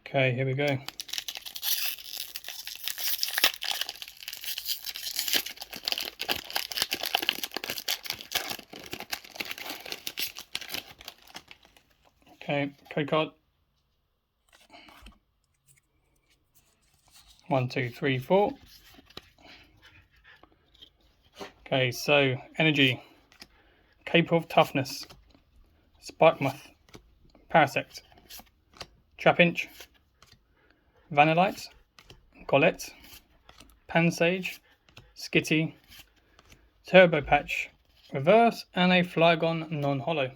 Okay, here we go. Okay, code card. 1, 2, 3, 4. Okay, so energy. Cape of Toughness. Sparkmuth. Parasect. Trapinch. Vanillite. Golett. Pansage. Skitty. Turbo Patch. Reverse and a Flygon non-holo.